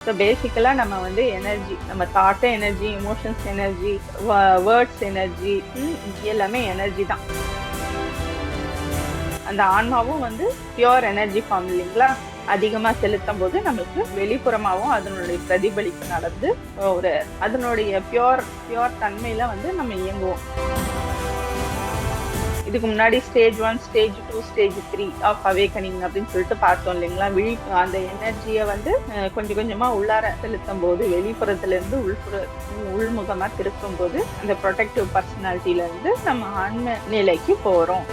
So பேசிக்கலா நம்ம வந்து எனர்ஜி, நம்ம thought energy, emotions energy, words energy, எல்லாமே எனர்ஜி தான். அந்த ஆன்மாவும் வந்து பியோர் எனர்ஜி ஃபார்ம் இல்லைங்களா? அதிகமா செலுத்தும் போது நம்மளுக்கு வெளிப்புறமாவும் அதனுடைய பிரதிபலிப்பு நடந்து ஒரு அதனுடைய பியோர் பியோர் தன்மையில வந்து நம்ம இயங்குவோம். இதுக்கு முன்னாடி stage 1, stage 2, stage 3 of awakening அப்படின்னு சொல்லிட்டு பார்த்தோம் இல்லைங்களா? அந்த எனர்ஜியை வந்து கொஞ்சம் கொஞ்சமா உள்ளார செலுத்தும் போது, வெளிப்புறத்துல இருந்து உள்முகமா திருப்பும் போது அந்த ப்ரொடெக்டிவ் பர்சனாலிட்டியில இருந்து நம்ம ஆன்ம நிலைக்கு போறோம்.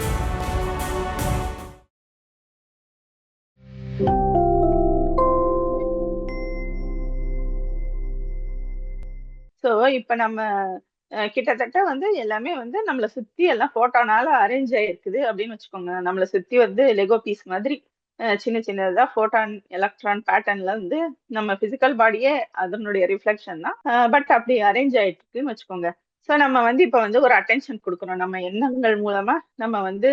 ஸோ இப்ப நம்ம கிட்டத்தட்ட வந்து எல்லாமே வந்து நம்மள சுத்தி எல்லாம் போட்டோனால அரேஞ்ச் ஆயிருக்குது அப்படின்னு வச்சுக்கோங்க. நம்மள சுத்தி வந்து லெகோ பீஸ் மாதிரி சின்ன சின்னதா போட்டான், எலக்ட்ரான் பேட்டர்ன்ல வந்து நம்ம பிசிக்கல் பாடியே அதனுடைய ரிஃப்ளெக்ஷன் தான். பட் அப்படி அரேஞ்ச் ஆயிட்டு இருக்குன்னு வச்சுக்கோங்க. ஸோ நம்ம வந்து இப்ப வந்து ஒரு அட்டென்ஷன் கொடுக்குறோம். நம்ம எண்ணங்கள் மூலமா நம்ம வந்து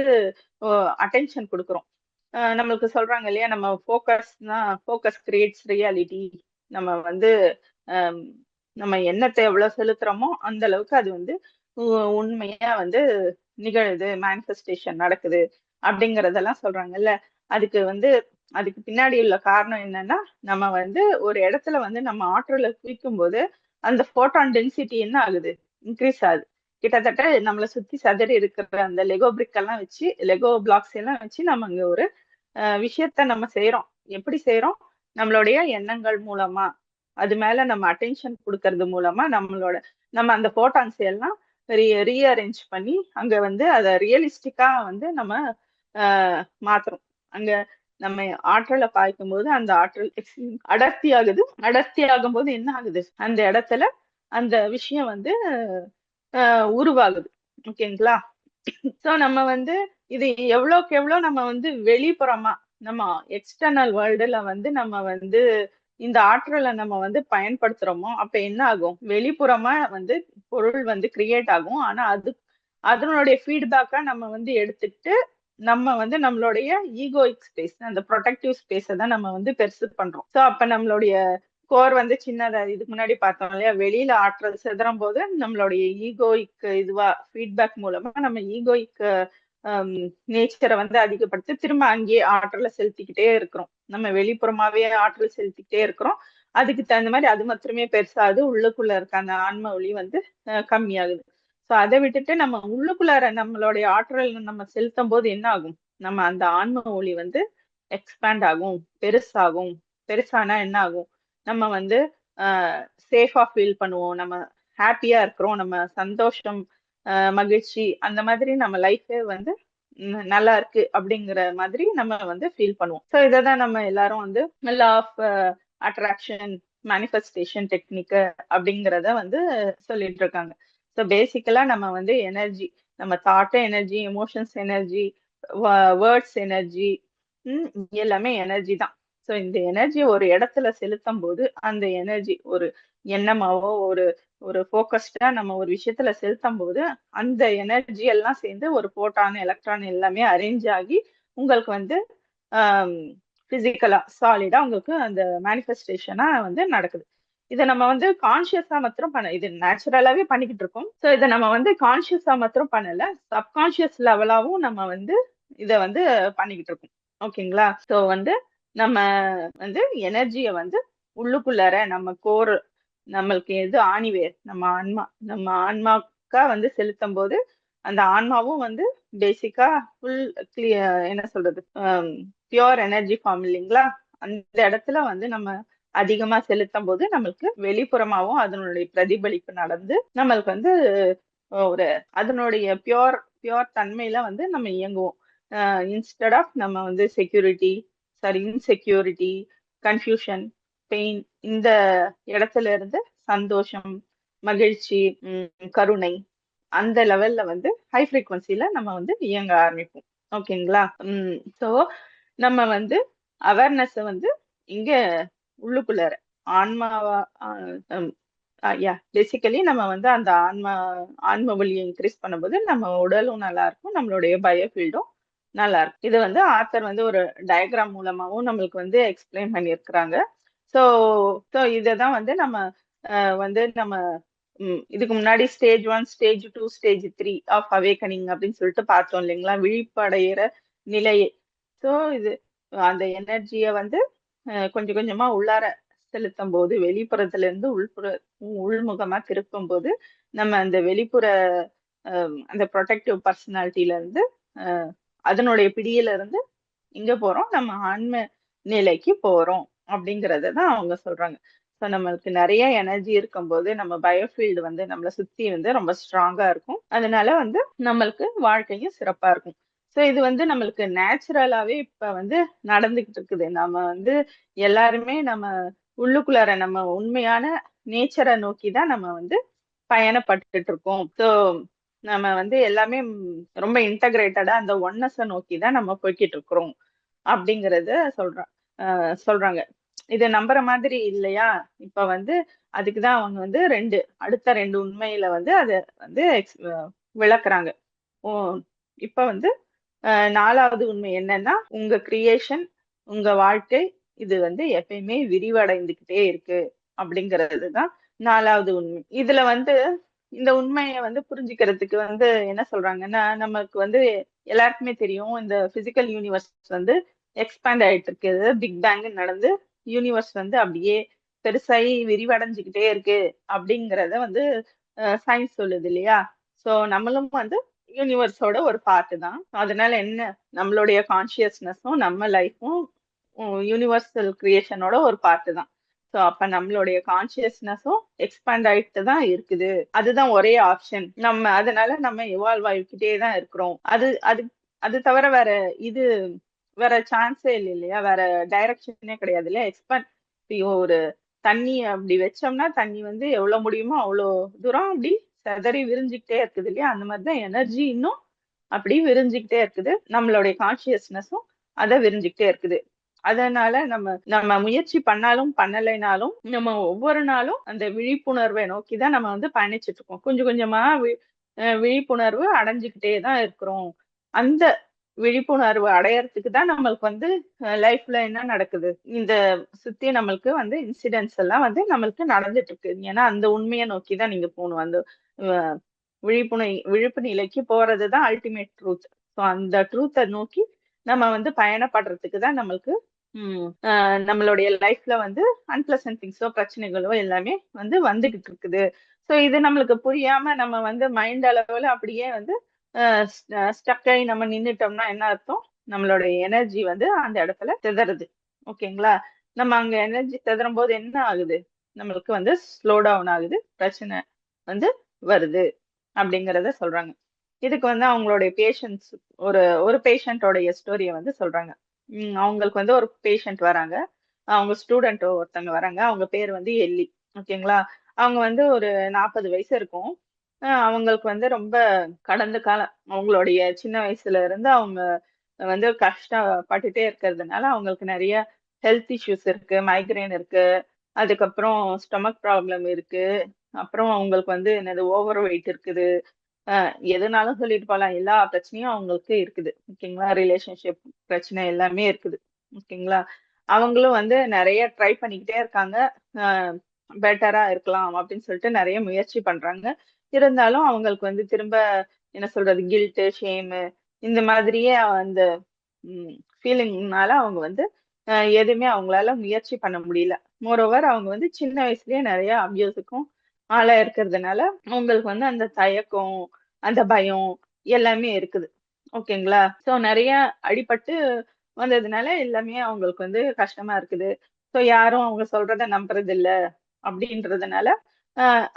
அட்டென்ஷன் கொடுக்குறோம். நம்மளுக்கு சொல்றாங்க இல்லையா, நம்ம ஃபோக்கஸ் கிரியேட்ஸ் ரியாலிட்டி. நம்ம வந்து அஹ், நம்ம எண்ணத்தை எவ்வளவு செலுத்துறோமோ அந்த அளவுக்கு அது வந்து உண்மையா வந்து நிகழுது, மேனிஃபெஸ்டேஷன் நடக்குது அப்படிங்கறதெல்லாம் சொல்றாங்கல்ல. அதுக்கு வந்து அதுக்கு பின்னாடி உள்ள காரணம் என்னன்னா, நம்ம வந்து ஒரு இடத்துல வந்து நம்ம ஆற்றலை குவிக்கும் போது அந்த போட்டான் டென்சிட்டி என்ன ஆகுது, இன்க்ரீஸ் ஆகுது. கிட்டத்தட்ட நம்மளை சுத்தி சதறி இருக்கிற அந்த லெகோ பிரிக் எல்லாம் வச்சு, லெகோ பிளாக்ஸ் எல்லாம் வச்சு நம்ம அங்க ஒரு விஷயத்த நம்ம செய்யறோம். எப்படி செய்யறோம்? நம்மளுடைய எண்ணங்கள் மூலமா, அது மேல நம்ம அட்டென்ஷன் கொடுக்கறது மூலமா நம்ம அந்த போட்டான்ஸ் எல்லாம் ரீஅரேஞ்ச் பண்ணி அங்க வந்து அதை ரியலிஸ்டிக்கா வந்து நம்ம மாத்துறோம். அங்க நம்ம ஆற்றலை பாய்க்கும் போது அந்த ஆற்றல் அடர்த்தி ஆகுது. அடர்த்தி ஆகும் போது என்ன ஆகுது, அந்த இடத்துல அந்த விஷயம் வந்து உருவாகுது. ஓகேங்களா? சோ நம்ம வந்து இது எவ்வளவுக்கு எவ்வளவு நம்ம வந்து வெளிப்புறமா, நம்ம எக்ஸ்டர்னல் வேர்ல்டுல வந்து நம்ம வந்து இந்த ஆற்றலை நம்ம வந்து பயன்படுத்துறோமோ, அப்ப என்ன ஆகும், வெளிப்புறமா வந்து பொருள் வந்து கிரியேட் ஆகும். ஆனா அதனுடைய ஃபீட்பேக்கா நம்ம வந்து எடுத்துட்டு நம்ம வந்து நம்மளுடைய ஈகோயிக் ஸ்பேஸ், அந்த ப்ரொடெக்டிவ் ஸ்பேஸை தான் நம்ம வந்து பெருசு பண்றோம். ஸோ அப்ப நம்மளுடைய கோர் வந்து சின்னதா, இதுக்கு முன்னாடி பார்த்தோம் இல்லையா, வெளியில ஆற்றல் சிதறும் போது நம்மளுடைய ஈகோயிக் இதுவா ஃபீட்பேக் மூலமா நம்ம ஈகோயிக் நேச்சரை வந்து அதிகப்படுத்தி திரும்ப அங்கேயே ஆற்றலை செலுத்திக்கிட்டே இருக்கிறோம். நம்ம வெளிப்புறமாவே ஆற்றல் செலுத்திக்கிட்டே இருக்கிறோம். அதுக்கு தகுந்த மாதிரி அது மாத்திரமே பெருசாகுது, உள்ளுக்குள்ள இருக்க அந்த ஆன்ம ஒளி வந்து கம்மியாகுது. ஸோ அதை விட்டுட்டு நம்ம உள்ளுக்குள்ளார நம்மளுடைய ஆற்றல் நம்ம செலுத்தும் போது என்ன ஆகும், நம்ம அந்த ஆன்ம ஒளி வந்து எக்ஸ்பேண்ட் ஆகும், பெருசாகும். பெருசானா என்ன ஆகும், நம்ம வந்து சேஃபா ஃபீல் பண்ணுவோம், நம்ம ஹாப்பியா இருக்கிறோம், நம்ம சந்தோஷம், மகிழ்ச்சி, அந்த மாதிரி நம்ம லைஃபே வந்து நல்லா இருக்கு அப்படிங்கிற மாதிரி நம்ம வந்து ஃபீல் பண்ணுவோம். ஸோ இதை தான் நம்ம எல்லாரும் வந்து law of attraction, manifestation technique அப்படிங்கிறத வந்து சொல்லிட்டு இருக்காங்க. ஸோ பேசிக்கலா நம்ம வந்து எனர்ஜி, நம்ம thought energy, emotions energy, words energy, எல்லாமே எனர்ஜி தான். ஸோ இந்த எனர்ஜி ஒரு இடத்துல செலுத்தும் போது அந்த எனர்ஜி ஒரு எண்ணமாவோ ஒரு ஒரு ஃபோக்கஸ்டா நம்ம ஒரு விஷயத்துல செலுத்தும் போது அந்த எனர்ஜி எல்லாம் சேர்ந்து ஒரு புரோட்டான், எலக்ட்ரான் எல்லாமே அரேஞ்ச் ஆகி உங்களுக்கு வந்து பிசிக்கலா சாலிடா உங்களுக்கு அந்த மேனிஃபெஸ்டேஷனா வந்து நடக்குது. இதை நம்ம வந்து கான்சியஸா மாத்திரம் இது நேச்சுரலாவே பண்ணிக்கிட்டு இருக்கோம். ஸோ இதை நம்ம வந்து கான்சியஸா மாத்திரம் பண்ணல, சப்கான்சியஸ் லெவலாவும் நம்ம வந்து இதை வந்து பண்ணிக்கிட்டு இருக்கோம். ஓகேங்களா? ஸோ வந்து நம்ம வந்து எனர்ஜியை வந்து உள்ளுக்குள்ளார நம்ம கோர், நம்மளுக்கு எது ஆணிவேர், நம்ம ஆன்மாக்கா வந்து செலுத்தும் போது அந்த ஆன்மாவும் வந்து பேசிக்கா ஃபுல் என்ன சொல்றது, பியோர் எனர்ஜி ஃபார்ம் இல்லைங்களா? அந்த இடத்துல வந்து நம்ம அதிகமா செலுத்தும் போது நம்மளுக்கு வெளிப்புறமாவும் அதனுடைய பிரதிபலிப்பு நடந்து நம்மளுக்கு வந்து ஒரு அதனுடைய பியோர் பியோர் தன்மையில வந்து நம்ம இயங்குவோம். இன்ஸ்டெட் ஆஃப் நம்ம வந்து இன்செக்யூரிட்டி, கன்ஃபியூஷன், பெயின், இந்த இடத்துல இருந்து சந்தோஷம், மகிழ்ச்சி, கருணை, அந்த லெவல்ல வந்து ஹை ஃப்ரீக்வன்சில நம்ம வந்து இயங்க ஆரம்பிப்போம். ஓகேங்களா? ஸோ நம்ம வந்து அவேர்னஸ் வந்து இங்க உள்ளுக்குள்ளார ஆன்மாவா, பேசிக்கலி நம்ம வந்து அந்த ஆன்ம வலியை இன்க்ரீஸ் பண்ணும்போது நம்ம உடலும் நல்லா இருக்கும், நம்மளுடைய பயோஃபீல்டும் நல்லா இருக்கும். இது வந்து ஆத்தர் வந்து ஒரு டயக்ராம் மூலமாவும் நம்மளுக்கு வந்து எக்ஸ்பிளைன் பண்ணியிருக்கிறாங்க. ஸோ ஸோ இததான் வந்து நம்ம வந்து நம்ம இதுக்கு முன்னாடி stage 1, stage 2, stage 3 of awakening அப்படின்னு சொல்லிட்டு பார்த்தோம் இல்லைங்களா, விழிப்படைகிற நிலையை. ஸோ இது அந்த எனர்ஜியை வந்து கொஞ்சம் கொஞ்சமா உள்ளார செலுத்தும் போது, வெளிப்புறத்துல இருந்து உள்முகமா திருப்பும் போது, நம்ம அந்த வெளிப்புற அந்த ப்ரொடெக்டிவ் பர்சனாலிட்டில இருந்து அஹ், அதனுடைய பிடியில இருந்து இங்க போறோம், நம்ம ஆன்ம நிலைக்கு போறோம் அப்படிங்கறத தான் அவங்க சொல்றாங்க. ஸோ நம்மளுக்கு நிறைய எனர்ஜி இருக்கும்போது நம்ம பயோஃபீல்டு வந்து நம்மளை சுத்தி வந்து ரொம்ப ஸ்ட்ராங்கா இருக்கும். அதனால வந்து நம்மளுக்கு வாழ்க்கையும் சிறப்பா இருக்கும். ஸோ இது வந்து நம்மளுக்கு நேச்சுரலாவே இப்ப வந்து நடந்துகிட்டு இருக்குது. நம்ம வந்து எல்லாருமே நம்ம உள்ளுக்குள்ளார நம்ம உண்மையான நேச்சரை நோக்கி தான் நம்ம வந்து பயணப்பட்டுட்டு இருக்கோம். ஸோ நம்ம வந்து எல்லாமே ரொம்ப இன்டகிரேட்டடா அந்த ஒன்னஸை நோக்கி தான் நம்ம போய்கிட்டு இருக்கிறோம் அப்படிங்கறத சொல்றாங்க. இதை நம்புற மாதிரி இல்லையா? இப்ப வந்து அதுக்குதான் அவங்க வந்து அடுத்த 2 உண்மையில வந்து அத வந்து விளக்குறாங்க. ஓ இப்ப வந்து 4வது உண்மை என்னன்னா, உங்க கிரியேஷன், உங்க வாழ்க்கை இது வந்து எப்பயுமே விரிவடைந்துகிட்டே இருக்கு அப்படிங்கிறதுதான் 4வது உண்மை. இதுல வந்து இந்த உண்மையை வந்து புரிஞ்சுக்கிறதுக்கு வந்து என்ன சொல்றாங்கன்னா, நமக்கு வந்து எல்லாருக்குமே தெரியும் இந்த பிசிக்கல் யூனிவர்ஸ் வந்து எக்ஸ்பேண்ட் ஆயிட்டு இருக்கு. பிக் பேங் நடந்து யூனிவர்ஸ் வந்து அப்படியே பெருசாகி விரிவடைஞ்சுக்கிட்டே இருக்கு அப்படிங்கிறத வந்து சயின்ஸ் சொல்லுது இல்லையா? சோ நம்மளும் வந்து யூனிவர்ஸோட ஒரு பார்ட் தான். அதனால என்ன, நம்மளுடைய கான்சியஸ்னஸும் நம்ம லைஃப்பும் யூனிவர்சல் கிரியேஷனோட ஒரு பார்ட் தான். ஸோ அப்ப நம்மளுடைய கான்சியஸ்னஸும் எக்ஸ்பேண்ட் ஆயிட்டு தான் இருக்குது. அதுதான் ஒரே ஆப்ஷன். அதனால நம்ம எவால்வ் ஆகிக்கிட்டே தான் இருக்கிறோம். அது அது அது தவிர இது வேற சான்ஸே இல்லை இல்லையா? வேற டைரக்ஷனே கிடையாது இல்லையா? ஒரு தண்ணி அப்படி வச்சோம்னா தண்ணி வந்து எவ்வளவு முடியுமோ அவ்வளோ தூரம் அப்படி சிதறி விரிஞ்சுக்கிட்டே இருக்குது இல்லையா? அந்த மாதிரிதான் எனர்ஜி இன்னும் அப்படி விரிஞ்சுக்கிட்டே இருக்குது. நம்மளுடைய கான்சியஸ்னஸும் அதை விரிஞ்சுக்கிட்டே இருக்குது. அதனால நம்ம நம்ம முயற்சி பண்ணாலும் பண்ணலைனாலும் நம்ம ஒவ்வொரு நாளும் அந்த விழிப்புணர்வை நோக்கிதான் நம்ம வந்து பயணிச்சுட்டு இருக்கோம். கொஞ்சம் கொஞ்சமா விழிப்புணர்வு அடைஞ்சுக்கிட்டே தான் இருக்கிறோம். அந்த விழிப்புணர்வு அடையறதுக்கு தான் நம்மளுக்கு வந்து லைஃப்ல என்ன நடக்குது, இந்த சுத்தி நம்மளுக்கு வந்து இன்சிடென்ட்ஸ் எல்லாம் வந்து நம்மளுக்கு நடந்துட்டு இருக்கு. ஏன்னா அந்த உண்மையை நோக்கி தான் நீங்க போகணும். அந்த அஹ், விழிப்பு நிலைக்கு போறதுதான் அல்டிமேட் ட்ரூத். ஸோ அந்த ட்ரூத்தை நோக்கி நம்ம வந்து பயணப்படுறதுக்கு தான் நம்மளுக்கு நம்மளுடைய லைஃப்ல வந்து அன்பிளசன்ட் திங்ஸோ பிரச்சனைகளோ எல்லாமே வந்து வந்துகிட்டு இருக்குது. ஸோ இது நம்மளுக்கு புரியாம நம்ம வந்து மைண்ட் அளவுல அப்படியே வந்து ஸ்டக் ஆகி நம்ம நின்னுட்டோம்னா என்ன அர்த்தம், நம்மளுடைய எனர்ஜி வந்து அந்த இடத்துல சிதறுது. ஓகேங்களா? நம்ம அங்க எனர்ஜி சிதறும் போது என்ன ஆகுது, நம்மளுக்கு வந்து ஸ்லோ டவுன் ஆகுது, பிரச்சனை வந்து வருது அப்படிங்கிறத சொல்றாங்க. இதுக்கு வந்து அவங்களுடைய பேஷண்ட்ஸ் ஒரு ஒரு பேஷண்டோடைய ஸ்டோரியை வந்து சொல்றாங்க. அவங்களுக்கு வந்து ஒரு பேஷண்ட் வராங்க. அவங்க ஸ்டூடெண்ட் ஒருத்தவங்க வராங்க. அவங்க பேர் வந்து எல்லி. ஓகேங்களா? அவங்க வந்து ஒரு 40 வயசு இருக்கும். அவங்களுக்கு வந்து ரொம்ப கடந்த காலம் அவங்களுடைய சின்ன வயசுல இருந்து அவங்க வந்து கஷ்டப்பட்டுட்டே இருக்கிறதுனால அவங்களுக்கு நிறைய ஹெல்த் இஷ்யூஸ் இருக்கு, மைக்ரேன் இருக்கு, அதுக்கப்புறம் ஸ்டொமக் ப்ராப்ளம் இருக்கு, அப்புறம் அவங்களுக்கு வந்து என்னது ஓவர் வெயிட் இருக்குது. எதுனாலும் சொல்லிட்டு போலாம். எல்லா பிரச்சனையும் அவங்களுக்கு இருக்குது. ஓகேங்களா? ரிலேஷன்ஷிப் பிரச்சனை எல்லாமே இருக்குது. ஓகேங்களா? அவங்களும் வந்து நிறைய ட்ரை பண்ணிக்கிட்டே இருக்காங்க. பெட்டரா இருக்கலாம் அப்படின்னு சொல்லிட்டு நிறைய முயற்சி பண்றாங்க. இருந்தாலும் அவங்களுக்கு வந்து திரும்ப என்ன சொல்றது, கில்ட்டு, ஷேமு இந்த மாதிரியே அந்த ஃபீலிங்னால அவங்க வந்து எதுவுமே அவங்களால முயற்சி பண்ண முடியல. மோரோவர் அவங்க வந்து சின்ன வயசுலயே நிறைய அபியூஸுக்கும் ஆளா இருக்கிறதுனால அவங்களுக்கு வந்து அந்த தயக்கம், அந்த பயம் எல்லாமே இருக்குது. ஓகேங்களா? சோ நிறைய அடிபட்டு வந்ததுனால எல்லாமே அவங்களுக்கு வந்து கஷ்டமா இருக்குது. சோ யாரும் அவங்க சொல்றத நம்புறது இல்ல அப்படின்றதுனால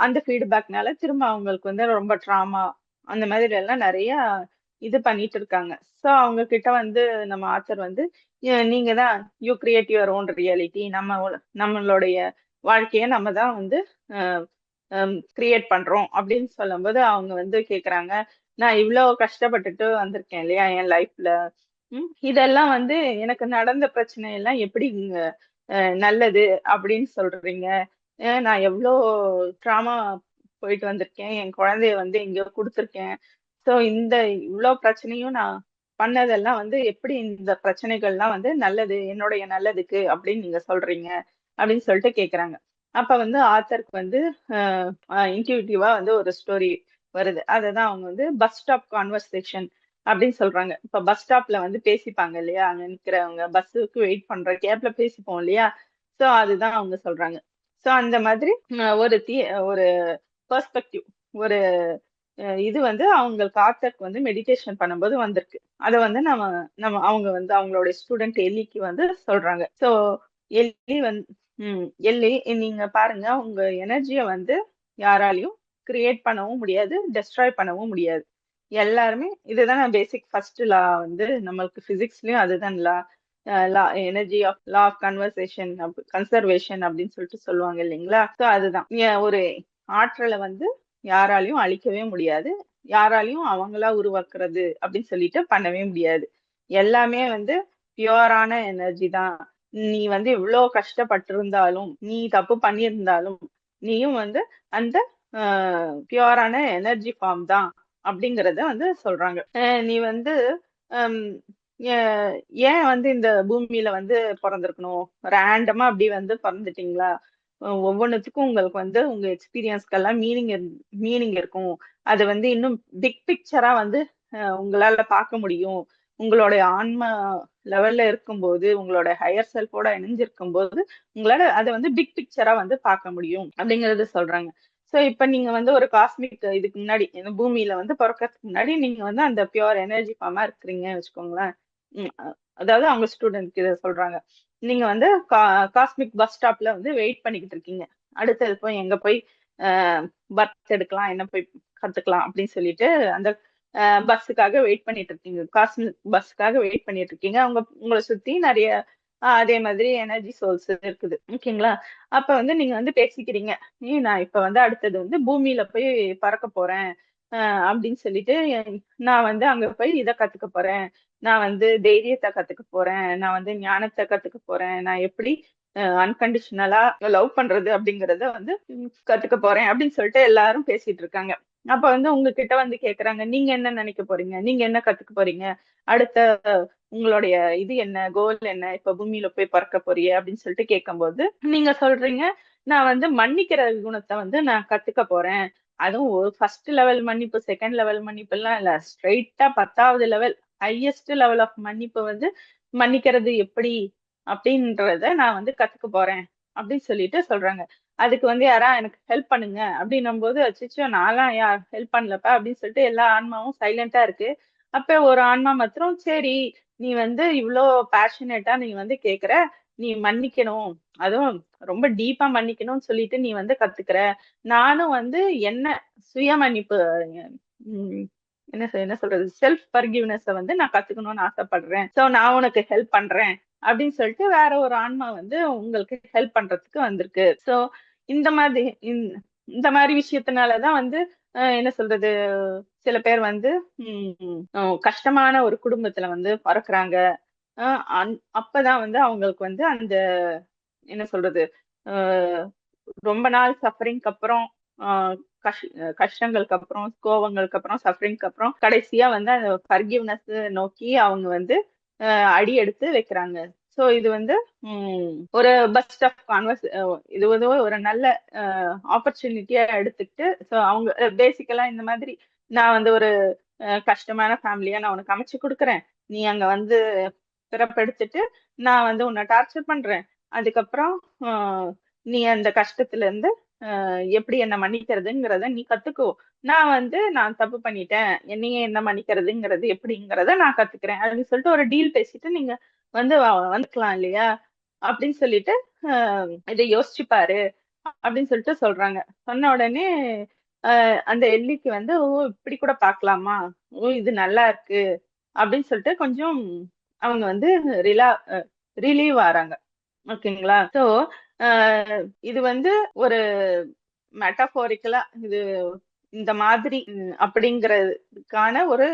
அந்த ஃபீட்பேக்னால திரும்ப அவங்களுக்கு வந்து ரொம்ப ட்ராமா அந்த மாதிரி எல்லாம் நிறைய இது பண்ணிட்டு இருக்காங்க. சோ அவங்க கிட்ட வந்து நம்ம ஆத்தர் வந்து நீங்க தான் you create your own reality, நம்மளுடைய வாழ்க்கைய நம்ம தான் வந்து கிரியேட் பண்றோம் அப்படின்னு சொல்லும்போது அவங்க வந்து கேக்குறாங்க, நான் இவ்வளவு கஷ்டப்பட்டுட்டு வந்திருக்கேன் இல்லையா என் லைஃப்ல, இதெல்லாம் வந்து எனக்கு நடந்த பிரச்சனை எல்லாம் எப்படி நல்லது அப்படின்னு சொல்றீங்க? நான் எவ்வளோ ட்ராமா போயிட்டு வந்திருக்கேன், என் குழந்தைய வந்து எங்கேயோ கொடுத்துருக்கேன். ஸோ இந்த இவ்வளோ பிரச்சனையும் நான் பண்ணதெல்லாம் வந்து எப்படி இந்த பிரச்சனைகள்லாம் வந்து நல்லது, என்னுடைய நல்லதுக்கு அப்படின்னு நீங்க சொல்றீங்க? அப்படின்னு சொல்லிட்டு கேக்குறாங்க. அப்ப வந்து ஆத்தருக்கு வந்து இன்ட்யூட்டிவா வந்து ஒரு ஸ்டோரி வருது. அததான் அவங்க வந்து பஸ் ஸ்டாப் கான்வர்சேஷன் அப்படின்னு சொல்றாங்க. இப்ப பஸ் ஸ்டாப்ல வந்து பேசிப்பாங்க இல்லையா, அங்க நிக்கிறவங்க பஸ்ஸுக்கு வெயிட் பண்ற கேப்ல பேசிப்போம் இல்லையா. சோ அதுதான் அவங்க சொல்றாங்க. சோ அந்த மாதிரி ஒரு பெர்ஸ்பெக்டிவ், ஒரு இது வந்து அவங்களுக்கு ஆத்தருக்கு வந்து மெடிடேஷன் பண்ணும்போது வந்திருக்கு. அத வந்து நம்ம நம்ம அவங்க வந்து அவங்களுடைய ஸ்டூடெண்ட் எல்லிக்கு வந்து சொல்றாங்க. சோ எல்லி வந்து எல்லி, நீங்க பாருங்க, உங்க எனர்ஜிய வந்து யாராலையும் கிரியேட் பண்ணவும் முடியாது, டெஸ்ட்ராய் பண்ணவும் முடியாது. எல்லாருமே இதுதான் பேசிக் ஃபர்ஸ்ட் லா வந்து நம்மளுக்கு பிசிக்ஸ்லயும் அதுதான் law. Law energy of law of conversation conservation அப்படின்னு சொல்லிட்டு சொல்லுவாங்க இல்லைங்களா. ஸோ அதுதான் ஒரு ஆற்றலை வந்து யாராலையும் அழிக்கவே முடியாது, யாராலையும் அவங்களா உருவாக்குறது அப்படின்னு சொல்லிட்டு பண்ணவே முடியாது. எல்லாமே வந்து பியூரான எனர்ஜி தான். நீ வந்து இவ்வளோ கஷ்டப்பட்டிருந்தாலும், நீ தப்பு பண்ணியிருந்தாலும், நீயும் வந்து அந்த பியூரான எனர்ஜி ஃபார்ம் தான் அப்படிங்கறத வந்து சொல்றாங்க. நீ வந்து ஹம், ஏன் வந்து இந்த பூமியில வந்து பிறந்திருக்கணும், ரேண்டமா அப்படி வந்து பிறந்துட்டீங்களா? ஒவ்வொன்றுத்துக்கும் உங்களுக்கு வந்து உங்க எக்ஸ்பீரியன்ஸ்க்கெல்லாம் மீனிங் இருக்கும். அது வந்து இன்னும் பிக் பிக்சரா வந்து உங்களால பார்க்க முடியும். உங்களுடைய ஆன்மா லெவல்ல இருக்கும்போது, உங்களோட ஹையர் செல்ஃபோட இணைஞ்சிருக்கும் போது உங்களால அதை வந்து பிக் பிக்சரா வந்து பார்க்க முடியும் அப்படிங்கறது சொல்றாங்க. சோ இப்ப நீங்க வந்து ஒரு காஸ்மிக் இதுக்கு முன்னாடி இந்த பூமியில வந்து பிறக்கறதுக்கு முன்னாடி நீங்க வந்து அந்த பியூர் எனர்ஜி ஃபார்மா இருக்கிறீங்கன்னு வச்சுக்கோங்களேன். அதாவது அவங்க ஸ்டூடெண்ட்க்கு இதை சொல்றாங்க. நீங்க வந்து காஸ்மிக் பஸ் ஸ்டாப்ல வந்து வெயிட் பண்ணிக்கிட்டு இருக்கீங்க. அடுத்தது போய் எங்க போய் பர்த் எடுக்கலாம், என்ன போய் கத்துக்கலாம் அப்படின்னு சொல்லிட்டு அந்த பஸ்ஸுக்காக வெயிட் பண்ணிட்டு இருக்கீங்க. காஸ்மிக் பஸ்ஸுக்காக வெயிட் பண்ணிட்டு இருக்கீங்க. உங்களை சுத்தி நிறைய அதே மாதிரி எனர்ஜி சோர்ஸ் இருக்குது. ஓகேங்களா. அப்ப வந்து நீங்க வந்து பேசிக்கிறீங்க. நான் இப்ப வந்து அடுத்தது வந்து பூமியில போய் பறக்க போறேன் அப்படின்னு சொல்லிட்டு, நான் வந்து அங்க போய் இதை கத்துக்க போறேன், நான் வந்து தைரியத்தை கத்துக்க போறேன், நான் வந்து ஞானத்தை கத்துக்க போறேன், நான் எப்படி அன்கண்டிஷனலா லவ் பண்றது அப்படிங்கறத வந்து கத்துக்க போறேன் அப்படின்னு சொல்லிட்டு எல்லாரும் பேசிட்டு இருக்காங்க. அப்ப வந்து உங்ககிட்ட வந்து கேக்குறாங்க, நீங்க என்ன நினைக்க போறீங்க, நீங்க என்ன கத்துக்க போறீங்க, அடுத்த உங்களுடைய இது என்ன, கோல் என்ன, இப்ப பூமியில போய் பறக்க போறிய அப்படின்னு சொல்லிட்டு கேட்கும்போது நீங்க சொல்றீங்க, நான் வந்து மன்னிக்கிற குணத்தை வந்து நான் கத்துக்க போறேன். அதுவும் ஒரு ஃபர்ஸ்ட் லெவல் மன்னிப்பு, செகண்ட் லெவல் மன்னிப்பு எல்லாம் இல்ல, ஸ்ட்ரைட்டா 10வது லெவல், ஹையஸ்ட் லெவல் ஆஃப் மன்னிப்பு வந்து மன்னிக்கிறது எப்படி அப்படின்றத நான் வந்து கத்துக்க போறேன் அப்படின்னு சொல்லிட்டு சொல்றாங்க. அதுக்கு வந்து யாரா எனக்கு ஹெல்ப் பண்ணுங்க அப்படின்னும் போது, அச்சச்சோ நான்லாம் யார் ஹெல்ப் பண்ணலப்பா அப்படின்னு சொல்லிட்டு எல்லா ஆன்மாவும் சைலண்டா இருக்கு. அப்ப ஒரு ஆன்மா மாத்திரம், சரி நீ வந்து இவ்வளோ பேஷனேட்டா நீ வந்து கேக்குற, நீ மன்னிக்கணும், அதுவும் ரொம்ப டீப்பா மன்னிக்கணும்னு சொல்லிட்டு நீ வந்து கத்துக்கிற, நானும் வந்து என்ன சுய மன்னிப்பு, உம் என்ன சொல்றது, செல்ஃப் ஃபர்கிவ்னஸ வந்து நான் கத்துக்கணும்னு ஆசைப்படுறேன். சோ நான் உனக்கு ஹெல்ப் பண்றேன் அப்படின்னு சொல்லிட்டு வேற ஒரு ஆன்மா வந்து உங்களுக்கு ஹெல்ப் பண்றதுக்கு வந்திருக்கு. சோ இந்த மாதிரி இந்த மாதிரி விஷயத்தினாலதான் வந்து என்ன சொல்றது, சில பேர் வந்து கஷ்டமான ஒரு குடும்பத்துல வந்து பிறக்குறாங்க. அப்பதான் வந்து அவங்களுக்கு வந்து அந்த என்ன சொல்றது, அஹ் ரொம்ப நாள் சஃபரிங்க்கு அப்புறம், ஆஹ் கஷ்டங்களுக்கு அப்புறம், கோவங்களுக்கு அப்புறம், சஃபரிங்க்கு அப்புறம் கடைசியா வந்து அந்த ஃபர்கிவ்னஸ் நோக்கி அவங்க வந்து அடி எடுத்து வைக்கிறாங்க. சோ இது வந்து ஒரு பெஸ்ட் ஆஃப் கான்வர்ஸ், இது வந்து ஒரு நல்ல ஆப்பர்ச்சுனிட்டியா எடுத்துக்கிட்டு, ஸோ அவங்க பேசிக்கலா இந்த மாதிரி, நான் வந்து ஒரு கஷ்டமான ஃபேமிலியா நான் உனக்கு அமைச்சு கொடுக்குறேன், நீ அங்க வந்து பிறப்பெடுத்துட்டு நான் வந்து உன்னை டார்ச்சர் பண்றேன், அதுக்கப்புறம் நீ அந்த கஷ்டத்துல இருந்து எப்படி என்ன மன்னிக்கிறதுங்கிறத நீ கத்துக்கோ, நான் தப்பு பண்ணிட்டேன், என்னையே என்ன மன்னிக்கிறதுங்கிறது எப்படிங்கிறத நான் கத்துக்கிறேன் அப்படின்னு சொல்லிட்டு ஒரு டீல் பேசிட்டு நீங்க வந்து வந்துக்கலாம் இல்லையா அப்படின்னு சொல்லிட்டு, இதை யோசிச்சு பாரு அப்படின்னு சொல்லிட்டு சொல்றாங்க. சொன்ன உடனே அந்த எல்லிக்கு வந்து, ஓ இப்படி கூட பார்க்கலாமா, ஓ இது நல்லா இருக்கு அப்படின்னு சொல்லிட்டு கொஞ்சம் அவங்க வந்து ரிலா ரிலீவ் ஆறாங்க. ஓகேங்களா. சோ இது வந்து ஒரு மெட்டபோரிக்கலா இது இந்த மாதிரி அப்படிங்கிறதுக்கான ஒரு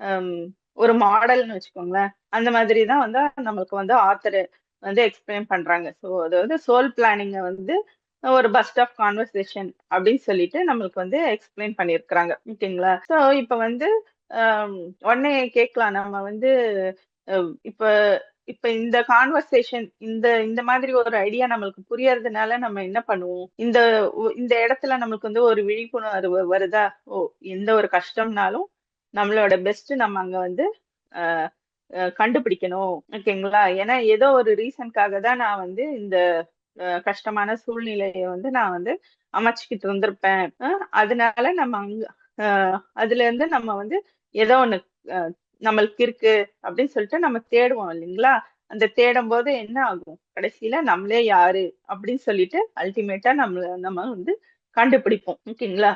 ஹம், ஒரு மாடல்னு வச்சுக்கோங்களேன். அந்த மாதிரி தான் வந்து நம்மளுக்கு வந்து ஆத்தர் வந்து எக்ஸ்பிளைன் பண்றாங்க. ஸோ அதாவது சோல் பிளானிங்க வந்து ஒரு பஸ்ட் ஆஃப் கான்வர்சேஷன் அப்படின்னு சொல்லிட்டு நம்மளுக்கு வந்து எக்ஸ்பிளைன் பண்ணியிருக்கிறாங்க. ஓகேங்களா. ஸோ இப்ப வந்து உடனே கேட்கலாம் நம்ம வந்து, இப்ப இப்ப இந்த கான்வர்சேஷன் இந்த இந்த மாதிரி ஒரு ஐடியா நம்மளுக்கு புரியறதுனால நம்ம என்ன பண்ணுவோம், இந்த இடத்துல நம்மளுக்கு வந்து ஒரு விழிப்புணர்வு வருதா, ஓ எந்த ஒரு கஷ்டம்னாலும் நம்மளோட பெஸ்ட் நம்ம அங்க வந்து அஹ், கண்டுபிடிக்கணும். ஓகேங்களா? ஏன்னா ஏதோ ஒரு ரீசன்க்காக தான் நான் வந்து இந்த கஷ்டமான சூழ்நிலையை வந்து நான் வந்து அமைச்சுக்கிட்டு இருந்திருப்பேன். அதனால நம்ம அங்க அதுல இருந்து நம்ம வந்து ஏதோ ஒண்ணு அஹ், நம்மளுக்கு இருக்கு அப்படின்னு சொல்லிட்டு நம்ம தேடுவோம் இல்லைங்களா? அந்த தேடும் போது என்ன ஆகும், கடைசியில நம்மளே யாரு அப்படின்னு சொல்லிட்டு அல்டிமேட்டா நம்ம வந்து கண்டுபிடிப்போம். ஓகேங்களா?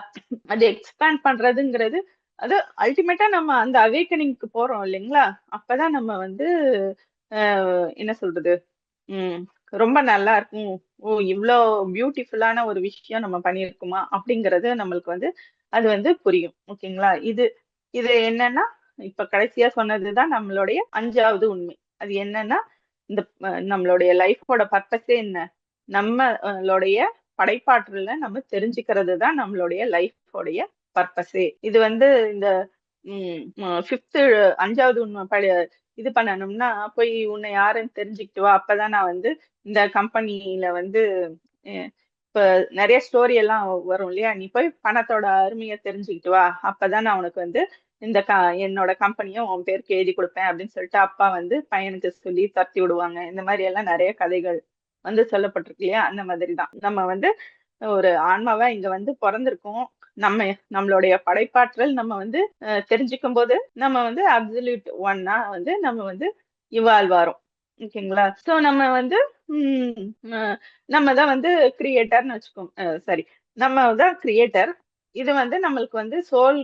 அது எக்ஸ்பேண்ட் பண்றதுங்கிறது, அது அல்டிமேட்டா நம்ம அந்த அவேக்கனிங்க்கு போறோம் இல்லைங்களா? அப்பதான் நம்ம வந்து என்ன சொல்றது, உம் ரொம்ப நல்லா இருக்கும். ஓ இவ்ளோ பியூட்டிஃபுல்லான ஒரு விஷயம் நம்ம பண்ணியிருக்குமா அப்படிங்கிறது நம்மளுக்கு வந்து அது வந்து புரியும். ஓகேங்களா? இது இது என்னன்னா, இப்ப கடைசியா சொன்னதுதான் நம்மளுடைய 5வது உண்மை. அது என்னன்னா, இந்த நம்மளுடைய லைஃபோட பர்பஸே என்ன, நம்மளுடைய படைப்பாற்றல நம்ம தெரிஞ்சுக்கிறது தான் நம்மளுடைய லைஃபோடைய பர்பஸே. இது வந்து இந்த ஃபிஃப்த் 5வது உண்மை இது பண்ணணும்னா, போய் உன்னை யாருன்னு தெரிஞ்சுக்கிட்டு வா, அப்பதான் நான் வந்து இந்த கம்பெனில வந்து இப்ப நிறைய ஸ்டோரி எல்லாம் வரும் இல்லையா, நீ போய் பணத்தோட அருமையை தெரிஞ்சுக்கிட்டு வா, அப்பதான் நான் உனக்கு வந்து இந்த என்னோட கம்பெனியும் உன் பேருக்கு எழுதி கொடுப்பேன் அப்படின்னு சொல்லிட்டு அப்பா வந்து பையனுக்கு சொல்லி தட்டி விடுவாங்க. இந்த மாதிரி எல்லாம் நிறைய கதைகள் வந்து சொல்லப்பட்டிருக்கு இல்லையா? அந்த மாதிரி தான் நம்ம வந்து ஒரு ஆன்மாவா இங்க வந்து பிறந்திருக்கோம். நம்மளுடைய படைப்பாற்றல் நம்ம வந்து தெரிஞ்சுக்கும் போது நம்ம வந்து அப்சல்யூட் ஒன்னா வந்து நம்ம வந்து இவால்வ் ஆறோம். ஓகேங்களா? சோ நம்ம வந்து நம்ம தான் வந்து கிரியேட்டர்னு வச்சுக்கோங்க. சரி, நம்ம தான் கிரியேட்டர். இது வந்து நம்மளுக்கு வந்து சோல்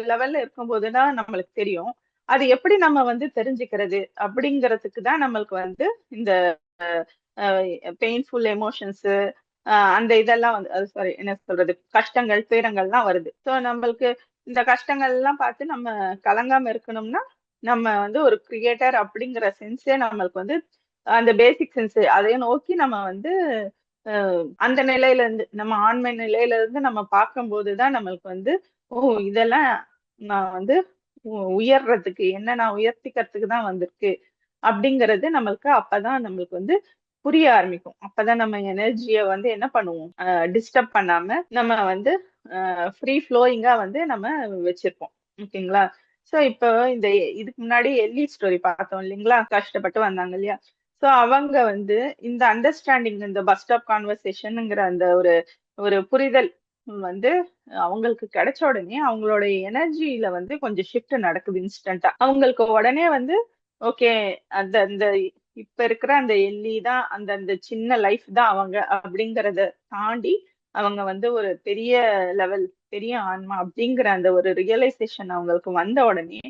லெவல்ல இருக்கும்போது தான் நம்மளுக்கு தெரியும். அது எப்படி நம்ம வந்து தெரிஞ்சுக்கிறது அப்படிங்கிறதுக்கு தான் நம்மளுக்கு வந்து இந்த பெயின்ஃபுல் எமோஷன்ஸ் அந்த இதெல்லாம் வந்து சாரி என்ன சொல்றது, கஷ்டங்கள் துயரங்கள்லாம் வருது. ஸோ நம்மளுக்கு இந்த கஷ்டங்கள் எல்லாம் பார்த்து நம்ம கலங்காம இருக்கணும்னா நம்ம வந்து ஒரு கிரியேட்டர் அப்படிங்கிற சென்ஸே நம்மளுக்கு வந்து அந்த பேசிக் சென்ஸ் அதையும் நோக்கி நம்ம வந்து அந்த நிலையில இருந்து நம்ம ஆண்மை நிலையில இருந்து நம்ம பார்க்கும்போதுதான் நம்மளுக்கு வந்து ஓ இதெல்லாம் நான் வந்து உயர்றதுக்கு என்ன நான் உயர்த்திக்கிறதுக்கு தான் வந்திருக்கு அப்படிங்கிறது நம்மளுக்கு அப்பதான் நம்மளுக்கு வந்து புரிய ஆரம்பிக்கும். அப்பதான் நம்ம எனர்ஜியை வந்து என்ன பண்ணுவோம், டிஸ்டர்ப் பண்ணாம நம்ம வந்து ஃப்ரீ ஃப்ளோயிங்கா வந்து நம்ம வச்சிருப்போம். ஓகேங்களா? சோ இப்போ இந்த இதுக்கு முன்னாடி எல்லி ஸ்டோரி பார்த்தோம் இல்லைங்களா, கஷ்டப்பட்டு வந்தாங்க இல்லையா? சோ அவங்க வந்து இந்த அண்டர்ஸ்டாண்டிங், இந்த பஸ் ஸ்டாப் கான்வர்சேஷனுங்கிற அந்த ஒரு ஒரு புரிதல் வந்து அவங்களுக்கு கிடைச்ச உடனே அவங்களோட எனர்ஜியில வந்து கொஞ்சம் ஷிஃப்ட் நடக்குது இன்ஸ்டன்டா. அவங்களுக்கு உடனே வந்து ஓகே, அந்த அந்த இப்ப இருக்கிற அந்த எல்லி தான், அந்த அந்த சின்ன லைஃப் தான் அவங்க அப்படிங்கறத தாண்டி அவங்க வந்து ஒரு பெரிய லெவல், பெரிய ஆன்மா அப்படிங்கிற அந்த ஒரு ரியலைசேஷன் அவங்களுக்கு வந்த உடனே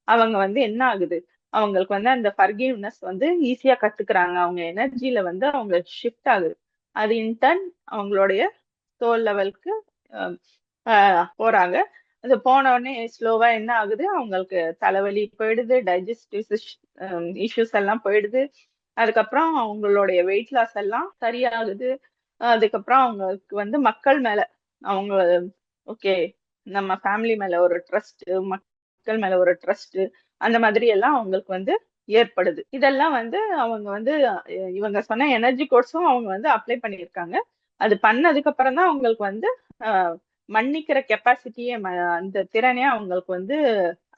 அவங்க வந்து என்ன ஆகுது, அவங்களுக்கு வந்து அந்த ஃபர்கிவ்னஸ் வந்து ஈஸியா கத்துக்கிறாங்க. அவங்க எனர்ஜில வந்து அவங்க ஷிஃப்ட் ஆகுது. அது இன்டர்ன் அவங்களுடைய சோல் லெவலுக்கு போறாங்க. அது போன உடனே ஸ்லோவா என்ன ஆகுது, அவங்களுக்கு தலைவலி போயிடுது, டைஜஸ்டிவ் இஷ்யூஸ் எல்லாம் போயிடுது. அதுக்கப்புறம் அவங்களுடைய வெயிட் லாஸ் எல்லாம் சரியாகுது. அதுக்கப்புறம் அவங்களுக்கு வந்து மக்கள் மேல அவங்க ஓகே, நம்ம ஃபேமிலி மேல ஒரு ட்ரஸ்ட், மக்கள் மேல ஒரு ட்ரஸ்ட், அந்த மாதிரி எல்லாம் அவங்களுக்கு வந்து ஏற்படுது. இதெல்லாம் வந்து அவங்க வந்து இவங்க சொன்ன எனர்ஜி கோர்ஸும் அவங்க வந்து அப்ளை பண்ணியிருக்காங்க. அது பண்ணதுக்கு அப்புறம் தான் அவங்களுக்கு வந்து மன்னிக்கிற கெப்பாசிட்டியே அந்த திறனே அவங்களுக்கு வந்து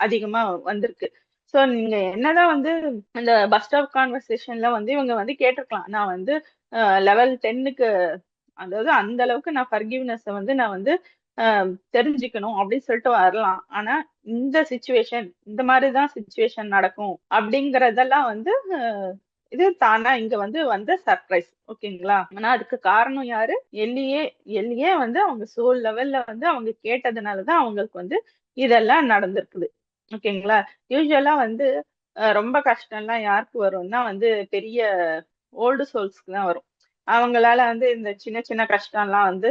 அதிகமா வந்திருக்கு. சோ நீங்க என்னதான் வந்து இந்த பஸ் ஸ்டாப் கான்வர்சேஷன்ல வந்து இவங்க வந்து கேட்டிருக்கலாம், நான் வந்து லெவல் 10க்கு, அதாவது அந்த அளவுக்கு நான் ஃபர்கிவ்னஸ் வந்து நான் வந்து தெரிஞ்சுக்கணும் அப்படின்னு சொல்லிட்டு வரலாம். ஆனா இந்த சிச்சுவேஷன், இந்த மாதிரிதான் சிச்சுவேஷன் நடக்கும் அப்படிங்கறதெல்லாம் வந்து இது தானா இங்க வந்து வந்த சர்ப்ரைஸ். ஓகேங்களா? ஆனா அதுக்கு காரணம் யாரு, எல்லியே. எல்லியே வந்து அவங்க சோல் லெவல்ல வந்து அவங்க கேட்டதுனாலதான் அவங்களுக்கு வந்து இதெல்லாம் நடந்திருக்குது. ஓகேங்களா? யூஸ்வலா வந்து ரொம்ப கஷ்டம்லாம் யாருக்கு வரும்னா வந்து பெரிய ஓல்டு சோல்ஸ்க்கு தான் வரும். அவங்களால வந்து இந்த சின்ன சின்ன கஷ்டம்லாம் வந்து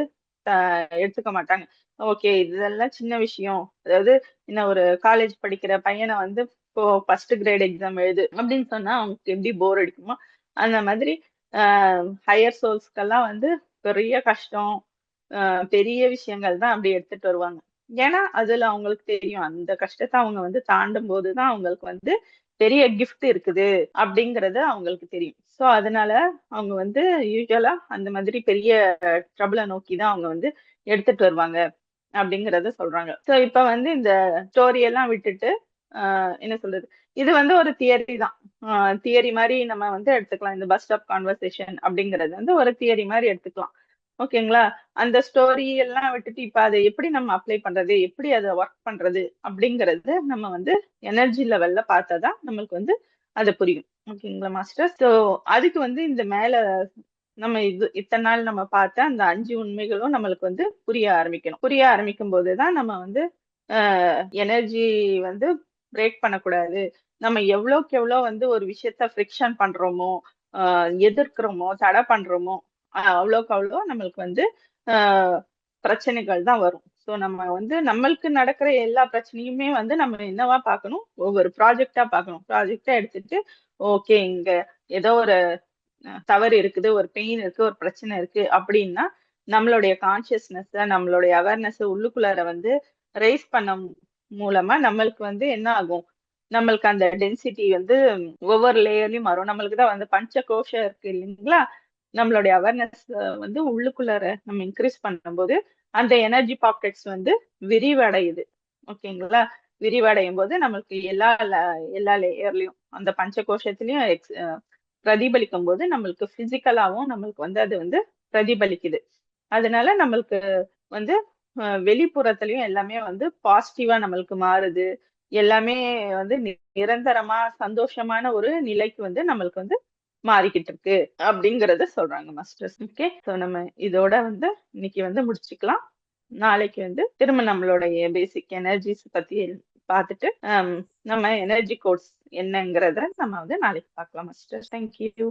எடுத்துக்க மாட்டாங்க. ஓகே இதெல்லாம் சின்ன விஷயம், அதாவது இன்னும் ஒரு காலேஜ் படிக்கிற பையனை வந்து இப்போ ஃபர்ஸ்ட் கிரேட் எக்ஸாம் எழுது அப்படின்னு சொன்னா அவங்களுக்கு எப்படி போர் அடிக்குமோ அந்த மாதிரி ஹையர் சோல்ஸ்க்கெல்லாம் வந்து பெரிய கஷ்டம், பெரிய விஷயங்கள் தான் அப்படி எடுத்துட்டு வருவாங்க. ஏன்னா அதுல அவங்களுக்கு தெரியும் அந்த கஷ்டத்தை அவங்க வந்து தாண்டும் போதுதான் அவங்களுக்கு வந்து பெரிய கிஃப்ட் இருக்குது அப்படிங்கறது அவங்களுக்கு தெரியும். சோ அதனால அவங்க வந்து யூசுவலா அந்த மாதிரி பெரிய ட்ரபிள நோக்கி தான் அவங்க வந்து எடுத்துட்டு வருவாங்க அப்படிங்கறத சொல்றாங்க. சோ இப்ப வந்து இந்த ஸ்டோரி எல்லாம் விட்டுட்டு என்ன சொல்றது, இது வந்து ஒரு தியரி தான். தியரி மாதிரி நம்ம வந்து எடுத்துக்கலாம். இந்த பஸ் ஸ்டாப் கான்வர்சேஷன் அப்படிங்கறது வந்து ஒரு தியரி மாதிரி எடுத்துக்கலாம். ஓகேங்களா? அந்த ஸ்டோரி எல்லாம் விட்டுட்டு இப்ப அதை எப்படி நம்ம அப்ளை பண்றது, எப்படி அதை ஒர்க் பண்றது அப்படிங்கறது நம்ம வந்து எனர்ஜி லெவல்ல பார்த்தாதான் நம்மளுக்கு வந்து அது புரியும். ஓகேங்களா மாஸ்டர்? சோ அதுக்கு வந்து இந்த மேல நம்ம இத்தனை நாள் நம்ம பார்த்த அந்த 5 உண்மைகளும் நம்மளுக்கு வந்து புரிய ஆரம்பிக்கணும். புரிய ஆரம்பிக்கும் போதுதான் நம்ம வந்து எனர்ஜி வந்து பிரேக் பண்ணக்கூடாது. நம்ம எவ்வளவுக்கு எவ்வளவு வந்து ஒரு விஷயத்த ஃப்ரிக்ஷன் பண்றோமோ, எதிர்க்கிறோமோ, தடை பண்றோமோ, அவ்வளவுக்கு அவ்வளோ நம்மளுக்கு வந்து பிரச்சனைகள் தான் வரும். ஸோ நம்ம வந்து நம்மளுக்கு நடக்கிற எல்லா பிரச்சனையுமே வந்து நம்ம என்னவா பார்க்கணும், ஒவ்வொரு ப்ராஜெக்டா பார்க்கணும். ப்ராஜெக்டா எடுத்துட்டு, ஓகே இங்க ஏதோ ஒரு தவறு இருக்குது, ஒரு பெயின் இருக்கு, ஒரு பிரச்சனை இருக்கு அப்படின்னா, நம்மளுடைய கான்ஷியஸ்னஸ் நம்மளுடைய அவேர்னஸ் உள்ளுக்குள்ளார வந்து ரைஸ் பண்ண மூலமா நம்மளுக்கு வந்து என்ன ஆகும், நம்மளுக்கு அந்த டென்சிட்டி வந்து ஒவ்வொரு லேயர்லயும் மாறும். நம்மளுக்கு தான் வந்து பஞ்ச கோஷம் இருக்கு இல்லைங்களா? நம்மளுடைய அவேர்னஸ் வந்து உள்ளுக்குள்ளார நம்ம இன்க்ரீஸ் பண்ணும்போது அந்த எனர்ஜி பாக்கெட்ஸ் வந்து விரிவடையுது. ஓகேங்களா? விரிவடையும் போது நம்மளுக்கு எல்லா லேயர்லயும் அந்த பஞ்ச கோஷத்திலயும் பிரதிபலிக்கும் போது நம்மளுக்கு பிசிக்கலாவும் நம்மளுக்கு வந்து அது வந்து பிரதிபலிக்குது. அதனால நம்மளுக்கு வந்து வெளிப்புறத்துலயும் எல்லாமே வந்து பாசிட்டிவா நம்மளுக்கு மாறுது. எல்லாமே வந்து நிரந்தரமா சந்தோஷமான ஒரு நிலைக்கு வந்து நம்மளுக்கு வந்து மாறிக்கிட்டு இருக்கு அப்படிங்கறத சொல்றாங்க மாஸ்டர்ஸ். ஓகே. சோ நம்ம இதோட வந்து இன்னைக்கு வந்து முடிச்சுக்கலாம். நாளைக்கு வந்து திரும்ப நம்மளுடைய பேசிக் எனர்ஜிஸ் பத்தி பார்த்துட்டு நம்ம எனர்ஜி கோட்ஸ் என்னங்கிறத நம்ம வந்து நாளைக்கு பார்க்கலாம் மாஸ்டர். தேங்க்யூ.